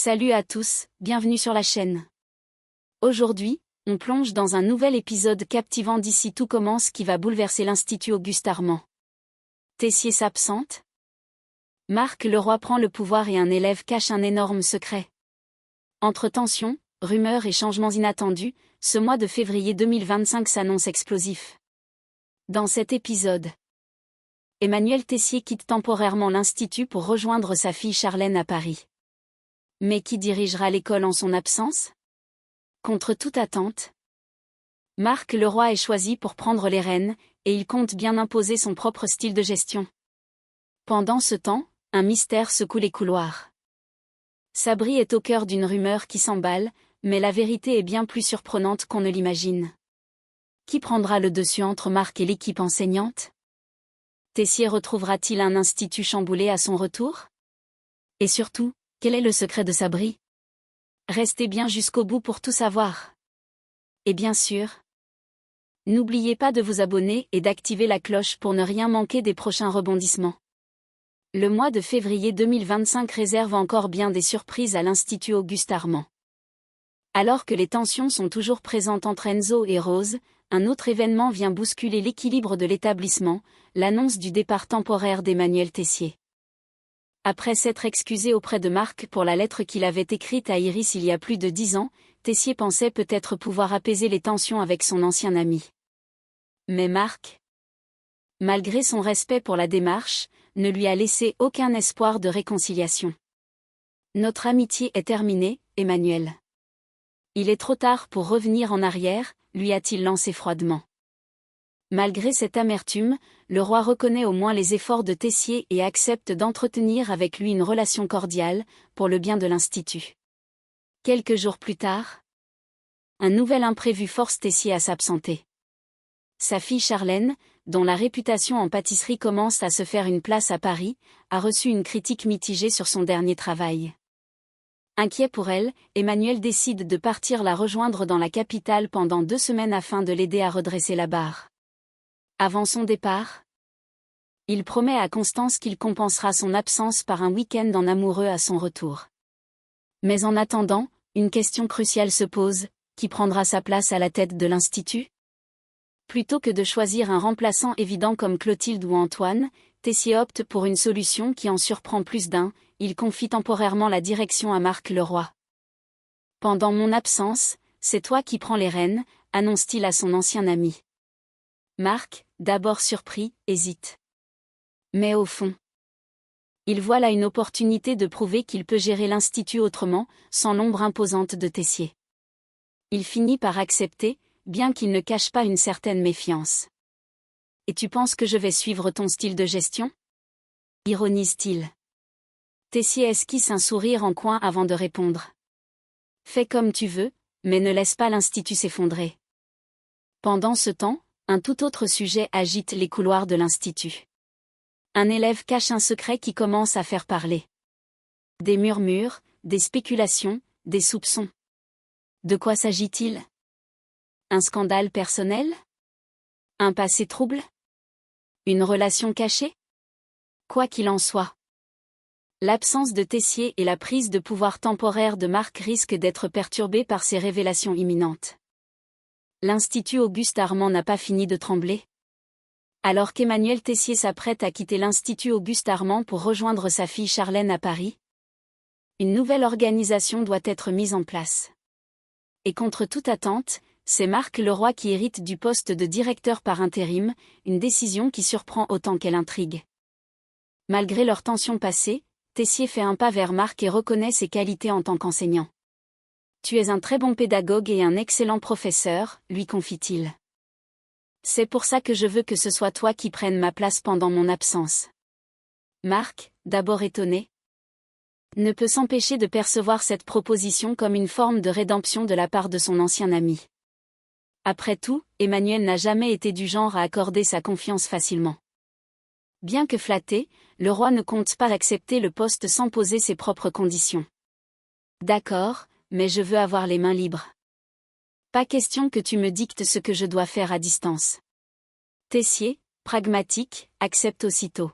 Salut à tous, bienvenue sur la chaîne. Aujourd'hui, on plonge dans un nouvel épisode captivant d'Ici tout commence qui va bouleverser l'Institut Auguste Armand. Tessier s'absente? Marc Leroy prend le pouvoir et un élève cache un énorme secret. Entre tensions, rumeurs et changements inattendus, ce mois de février 2025 s'annonce explosif. Dans cet épisode, Emmanuel Tessier quitte temporairement l'Institut pour rejoindre sa fille Charlène à Paris. Mais qui dirigera l'école en son absence? Contre toute attente, Marc Leroy est choisi pour prendre les rênes, et il compte bien imposer son propre style de gestion. Pendant ce temps, un mystère secoue les couloirs. Sabri est au cœur d'une rumeur qui s'emballe, mais la vérité est bien plus surprenante qu'on ne l'imagine. Qui prendra le dessus entre Marc et l'équipe enseignante? Tessier retrouvera-t-il un institut chamboulé à son retour? Et surtout, quel est le secret de Sabri? Restez bien jusqu'au bout pour tout savoir. Et bien sûr, n'oubliez pas de vous abonner et d'activer la cloche pour ne rien manquer des prochains rebondissements. Le mois de février 2025 réserve encore bien des surprises à l'Institut Auguste Armand. Alors que les tensions sont toujours présentes entre Enzo et Rose, un autre événement vient bousculer l'équilibre de l'établissement, l'annonce du départ temporaire d'Emmanuel Tessier. Après s'être excusé auprès de Marc pour la lettre qu'il avait écrite à Iris il y a plus de 10 ans, Tessier pensait peut-être pouvoir apaiser les tensions avec son ancien ami. Mais Marc, malgré son respect pour la démarche, ne lui a laissé aucun espoir de réconciliation. Notre amitié est terminée, Emmanuel. Il est trop tard pour revenir en arrière, lui a-t-il lancé froidement. Malgré cette amertume, le roi reconnaît au moins les efforts de Tessier et accepte d'entretenir avec lui une relation cordiale, pour le bien de l'Institut. Quelques jours plus tard, un nouvel imprévu force Tessier à s'absenter. Sa fille Charlène, dont la réputation en pâtisserie commence à se faire une place à Paris, a reçu une critique mitigée sur son dernier travail. Inquiet pour elle, Emmanuel décide de partir la rejoindre dans la capitale pendant 2 semaines afin de l'aider à redresser la barre. Avant son départ, il promet à Constance qu'il compensera son absence par un week-end en amoureux à son retour. Mais en attendant, une question cruciale se pose, qui prendra sa place à la tête de l'Institut? Plutôt que de choisir un remplaçant évident comme Clotilde ou Antoine, Tessier opte pour une solution qui en surprend plus d'un, il confie temporairement la direction à Marc Leroy. Pendant mon absence, c'est toi qui prends les rênes, annonce-t-il à son ancien ami. Marc, d'abord surpris, hésite. Mais au fond, il voit là une opportunité de prouver qu'il peut gérer l'Institut autrement, sans l'ombre imposante de Tessier. Il finit par accepter, bien qu'il ne cache pas une certaine méfiance. Et tu penses que je vais suivre ton style de gestion? Ironise-t-il. Tessier esquisse un sourire en coin avant de répondre. Fais comme tu veux, mais ne laisse pas l'Institut s'effondrer. Pendant ce temps, un tout autre sujet agite les couloirs de l'Institut. Un élève cache un secret qui commence à faire parler. Des murmures, des spéculations, des soupçons. De quoi s'agit-il? Un scandale personnel? Un passé trouble? Une relation cachée? Quoi qu'il en soit, l'absence de Tessier et la prise de pouvoir temporaire de Marc risquent d'être perturbées par ces révélations imminentes. L'Institut Auguste Armand n'a pas fini de trembler. Alors qu'Emmanuel Tessier s'apprête à quitter l'Institut Auguste Armand pour rejoindre sa fille Charlène à Paris, une nouvelle organisation doit être mise en place. Et contre toute attente, c'est Marc Leroy qui hérite du poste de directeur par intérim, une décision qui surprend autant qu'elle intrigue. Malgré leurs tensions passées, Tessier fait un pas vers Marc et reconnaît ses qualités en tant qu'enseignant. Tu es un très bon pédagogue et un excellent professeur, lui confie-t-il. C'est pour ça que je veux que ce soit toi qui prennes ma place pendant mon absence. Marc, d'abord étonné, ne peut s'empêcher de percevoir cette proposition comme une forme de rédemption de la part de son ancien ami. Après tout, Emmanuel n'a jamais été du genre à accorder sa confiance facilement. Bien que flatté, le roi ne compte pas accepter le poste sans poser ses propres conditions. D'accord, mais je veux avoir les mains libres. Pas question que tu me dictes ce que je dois faire à distance. Tessier, pragmatique, accepte aussitôt.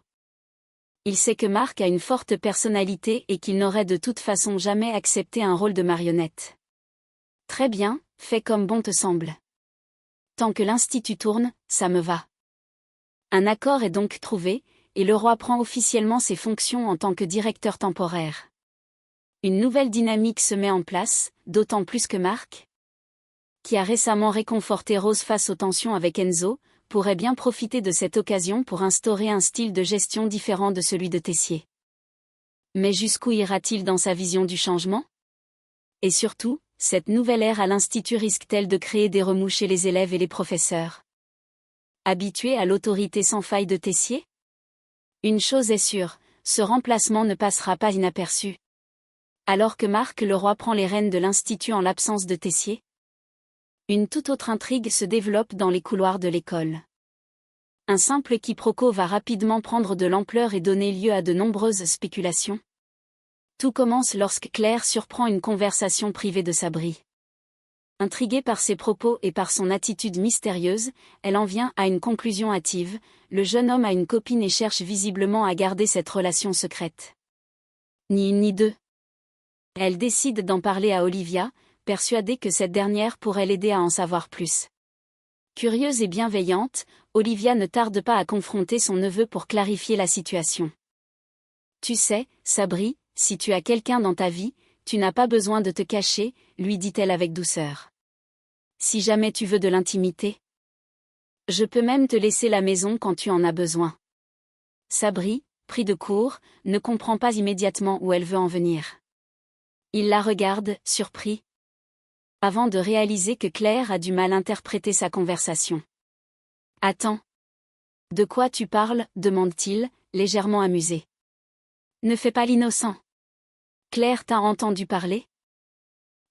Il sait que Marc a une forte personnalité et qu'il n'aurait de toute façon jamais accepté un rôle de marionnette. Très bien, fais comme bon te semble. Tant que l'institut tourne, ça me va. Un accord est donc trouvé, et le roi prend officiellement ses fonctions en tant que directeur temporaire. Une nouvelle dynamique se met en place, d'autant plus que Marc, qui a récemment réconforté Rose face aux tensions avec Enzo, pourrait bien profiter de cette occasion pour instaurer un style de gestion différent de celui de Tessier. Mais jusqu'où ira-t-il dans sa vision du changement? Et surtout, cette nouvelle ère à l'Institut risque-t-elle de créer des remous chez les élèves et les professeurs? Habitués à l'autorité sans faille de Tessier? Une chose est sûre, ce remplacement ne passera pas inaperçu. Alors que Marc Leroy prend les rênes de l'Institut en l'absence de Tessier, une toute autre intrigue se développe dans les couloirs de l'école. Un simple quiproquo va rapidement prendre de l'ampleur et donner lieu à de nombreuses spéculations. Tout commence lorsque Claire surprend une conversation privée de Sabri. Intriguée par ses propos et par son attitude mystérieuse, elle en vient à une conclusion hâtive, le jeune homme a une copine et cherche visiblement à garder cette relation secrète. Ni une ni deux. Elle décide d'en parler à Olivia, persuadée que cette dernière pourrait l'aider à en savoir plus. Curieuse et bienveillante, Olivia ne tarde pas à confronter son neveu pour clarifier la situation. Tu sais, Sabri, si tu as quelqu'un dans ta vie, tu n'as pas besoin de te cacher, lui dit-elle avec douceur. Si jamais tu veux de l'intimité, je peux même te laisser la maison quand tu en as besoin. Sabri, pris de court, ne comprend pas immédiatement où elle veut en venir. Il la regarde, surpris, avant de réaliser que Claire a du mal à interpréter sa conversation. « Attends. De quoi tu parles ?» demande-t-il, légèrement amusé. « Ne fais pas l'innocent. Claire t'a entendu parler ?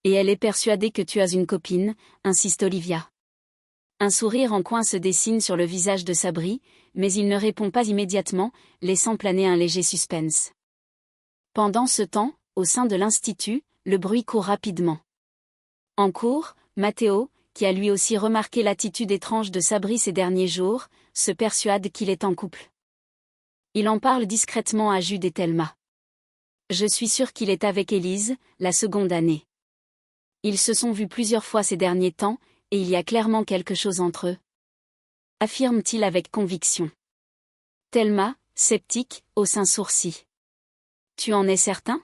Et elle est persuadée que tu as une copine, insiste Olivia. Un sourire en coin se dessine sur le visage de Sabri, mais il ne répond pas immédiatement, laissant planer un léger suspense. Pendant ce temps, au sein de l'institut, le bruit court rapidement. En cours, Matteo, qui a lui aussi remarqué l'attitude étrange de Sabri ces derniers jours, se persuade qu'il est en couple. Il en parle discrètement à Jude et Thelma. Je suis sûr qu'il est avec Élise, la seconde année. Ils se sont vus plusieurs fois ces derniers temps, et il y a clairement quelque chose entre eux, affirme-t-il avec conviction. Thelma, sceptique, hausse un sourcil. Tu en es certain?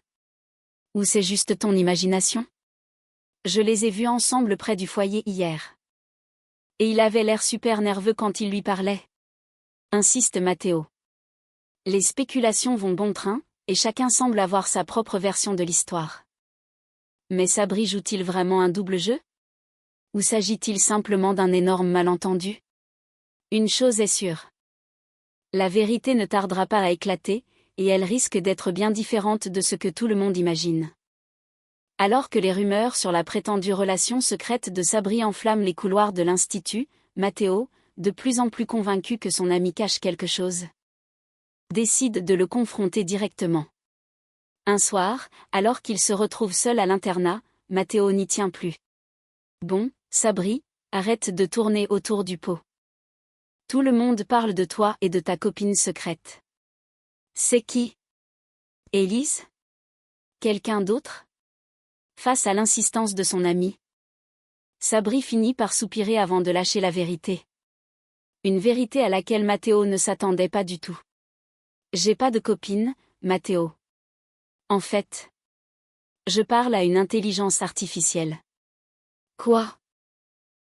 Ou c'est juste ton imagination? Je les ai vus ensemble près du foyer hier. Et il avait l'air super nerveux quand il lui parlait. Insiste Matteo. Les spéculations vont bon train, et chacun semble avoir sa propre version de l'histoire. Mais Sabri joue-t-il vraiment un double jeu? Ou s'agit-il simplement d'un énorme malentendu? Une chose est sûre. La vérité ne tardera pas à éclater, et elle risque d'être bien différente de ce que tout le monde imagine. Alors que les rumeurs sur la prétendue relation secrète de Sabri enflamment les couloirs de l'Institut, Matteo, de plus en plus convaincu que son ami cache quelque chose, décide de le confronter directement. Un soir, alors qu'il se retrouve seul à l'internat, Matteo n'y tient plus. Bon, Sabri, arrête de tourner autour du pot. Tout le monde parle de toi et de ta copine secrète. C'est qui? Élise? Quelqu'un d'autre? Face à l'insistance de son ami, Sabri finit par soupirer avant de lâcher la vérité. Une vérité à laquelle Matteo ne s'attendait pas du tout. J'ai pas de copine, Matteo. En fait, je parle à une intelligence artificielle. Quoi?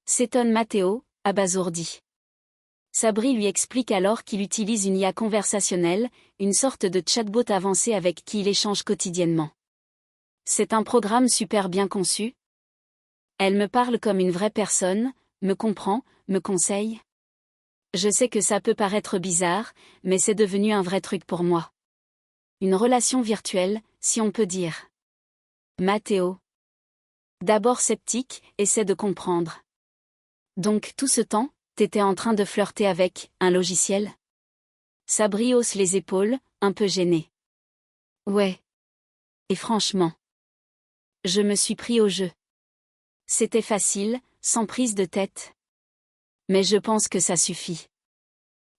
S'étonne Matteo, abasourdi. Sabri lui explique alors qu'il utilise une IA conversationnelle, une sorte de chatbot avancé avec qui il échange quotidiennement. C'est un programme super bien conçu. Elle me parle comme une vraie personne, me comprend, me conseille. Je sais que ça peut paraître bizarre, mais c'est devenu un vrai truc pour moi. Une relation virtuelle, si on peut dire. Matteo. D'abord sceptique, essaie de comprendre. Donc tout ce temps, t'étais en train de flirter avec un logiciel? Sabri hausse les épaules, un peu gêné. Ouais. Et franchement, je me suis pris au jeu. C'était facile, sans prise de tête. Mais je pense que ça suffit.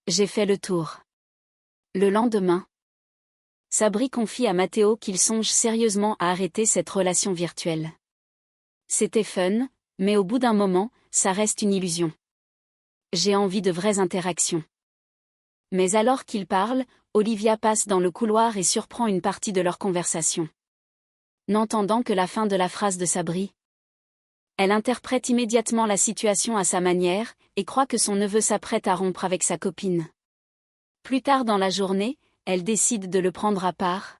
J'ai fait le tour. Le lendemain, Sabri confie à Mathéo qu'il songe sérieusement à arrêter cette relation virtuelle. C'était fun, mais au bout d'un moment, ça reste une illusion. J'ai envie de vraies interactions. Mais alors qu'ils parlent, Olivia passe dans le couloir et surprend une partie de leur conversation. N'entendant que la fin de la phrase de Sabri, elle interprète immédiatement la situation à sa manière, et croit que son neveu s'apprête à rompre avec sa copine. Plus tard dans la journée, elle décide de le prendre à part,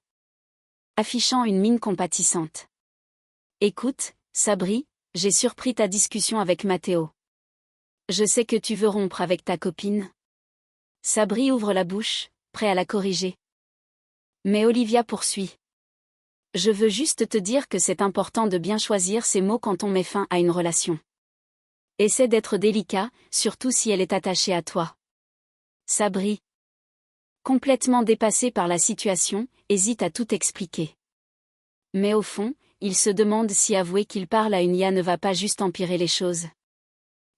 affichant une mine compatissante. « Écoute, Sabri, j'ai surpris ta discussion avec Mathéo. Je sais que tu veux rompre avec ta copine. » Sabri ouvre la bouche, prêt à la corriger. Mais Olivia poursuit. « Je veux juste te dire que c'est important de bien choisir ses mots quand on met fin à une relation. Essaie d'être délicat, surtout si elle est attachée à toi. » Sabri, complètement dépassé par la situation, hésite à tout expliquer. Mais au fond, il se demande si avouer qu'il parle à une IA ne va pas juste empirer les choses.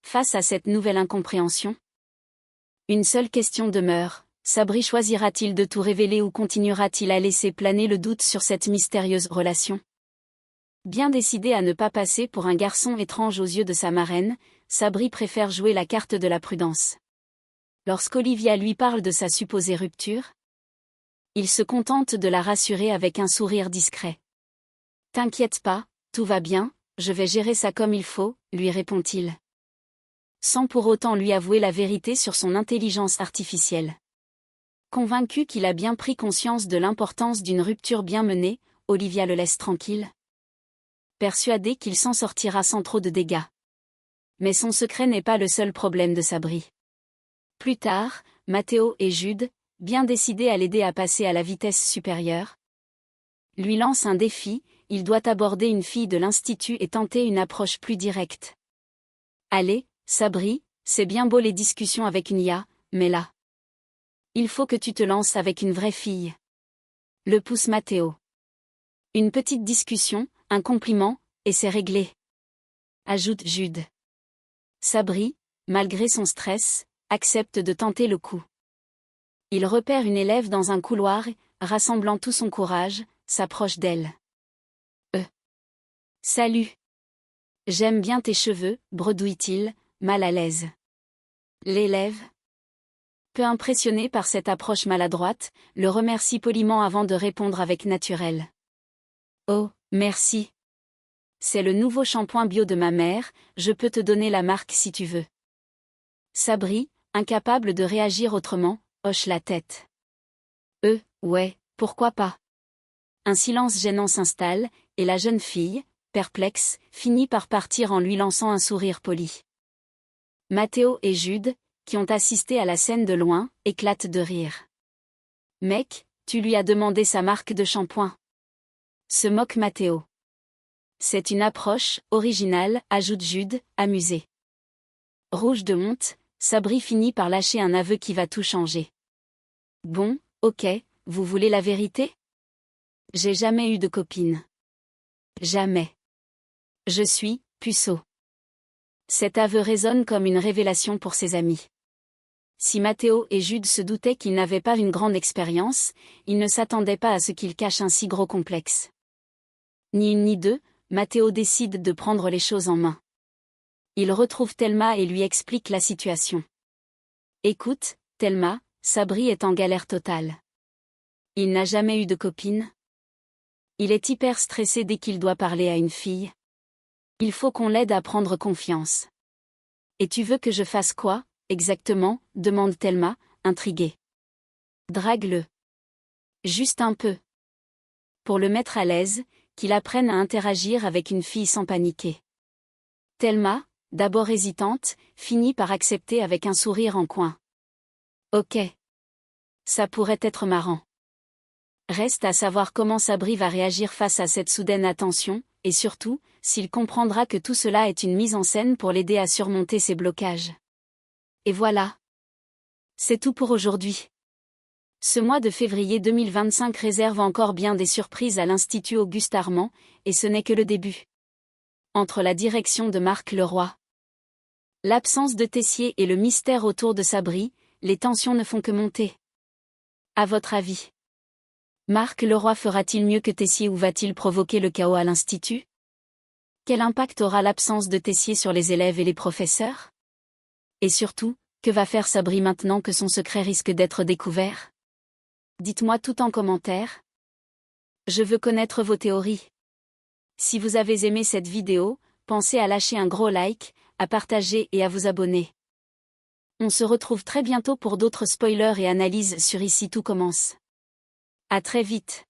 Face à cette nouvelle incompréhension, une seule question demeure. Sabri choisira-t-il de tout révéler ou continuera-t-il à laisser planer le doute sur cette mystérieuse relation? Bien décidé à ne pas passer pour un garçon étrange aux yeux de sa marraine, Sabri préfère jouer la carte de la prudence. Lorsqu'Olivia lui parle de sa supposée rupture, il se contente de la rassurer avec un sourire discret. « T'inquiète pas, tout va bien, je vais gérer ça comme il faut, » lui répond-il. Sans pour autant lui avouer la vérité sur son intelligence artificielle. Convaincu qu'il a bien pris conscience de l'importance d'une rupture bien menée, Olivia le laisse tranquille, persuadée qu'il s'en sortira sans trop de dégâts. Mais son secret n'est pas le seul problème de Sabri. Plus tard, Mathéo et Jude, bien décidés à l'aider à passer à la vitesse supérieure, lui lancent un défi, il doit aborder une fille de l'institut et tenter une approche plus directe. « Allez, Sabri, c'est bien beau les discussions avec une IA, mais là, il faut que tu te lances avec une vraie fille. » Le pousse Mathéo. Une petite discussion, un compliment, et c'est réglé, ajoute Jude. Sabri, malgré son stress, accepte de tenter le coup. Il repère une élève dans un couloir et, rassemblant tout son courage, s'approche d'elle. « Salut. J'aime bien tes cheveux, » bredouille-t-il, mal à l'aise. L'élève, peu impressionné par cette approche maladroite, le remercie poliment avant de répondre avec naturel. « Oh, merci. C'est le nouveau shampoing bio de ma mère, je peux te donner la marque si tu veux. » Sabri, incapable de réagir autrement, hoche la tête. « Ouais, pourquoi pas. » Un silence gênant s'installe, et la jeune fille, perplexe, finit par partir en lui lançant un sourire poli. Mathéo et Jude, qui ont assisté à la scène de loin, éclatent de rire. « Mec, tu lui as demandé sa marque de shampoing. » Se moque Mathéo. « C'est une approche originale, » ajoute Jude, amusé. Rouge de honte, Sabri finit par lâcher un aveu qui va tout changer. « Bon, ok, vous voulez la vérité? J'ai jamais eu de copine. Jamais. Je suis puceau. » Cet aveu résonne comme une révélation pour ses amis. Si Mathéo et Jude se doutaient qu'ils n'avaient pas une grande expérience, ils ne s'attendaient pas à ce qu'ils cachent un si gros complexe. Ni une ni deux, Mathéo décide de prendre les choses en main. Il retrouve Thelma et lui explique la situation. « Écoute, Thelma, Sabri est en galère totale. Il n'a jamais eu de copine. Il est hyper stressé dès qu'il doit parler à une fille. Il faut qu'on l'aide à prendre confiance. »« Et tu veux que je fasse quoi, exactement ?» demande Thelma, intriguée. « Drague-le. Juste un peu. Pour le mettre à l'aise, qu'il apprenne à interagir avec une fille sans paniquer. » Thelma, d'abord hésitante, finit par accepter avec un sourire en coin. « Ok. Ça pourrait être marrant. » Reste à savoir comment Sabri va réagir face à cette soudaine attention, et surtout, s'il comprendra que tout cela est une mise en scène pour l'aider à surmonter ses blocages. Et voilà. C'est tout pour aujourd'hui. Ce mois de février 2025 réserve encore bien des surprises à l'Institut Auguste Armand, et ce n'est que le début. Entre la direction de Marc Leroy, l'absence de Tessier et le mystère autour de Sabri, les tensions ne font que monter. À votre avis, Marc Leroy fera-t-il mieux que Tessier ou va-t-il provoquer le chaos à l'Institut? Quel impact aura l'absence de Tessier sur les élèves et les professeurs? Et surtout, que va faire Sabri maintenant que son secret risque d'être découvert? Dites-moi tout en commentaire. Je veux connaître vos théories. Si vous avez aimé cette vidéo, pensez à lâcher un gros like, à partager et à vous abonner. On se retrouve très bientôt pour d'autres spoilers et analyses sur Ici tout commence. À très vite.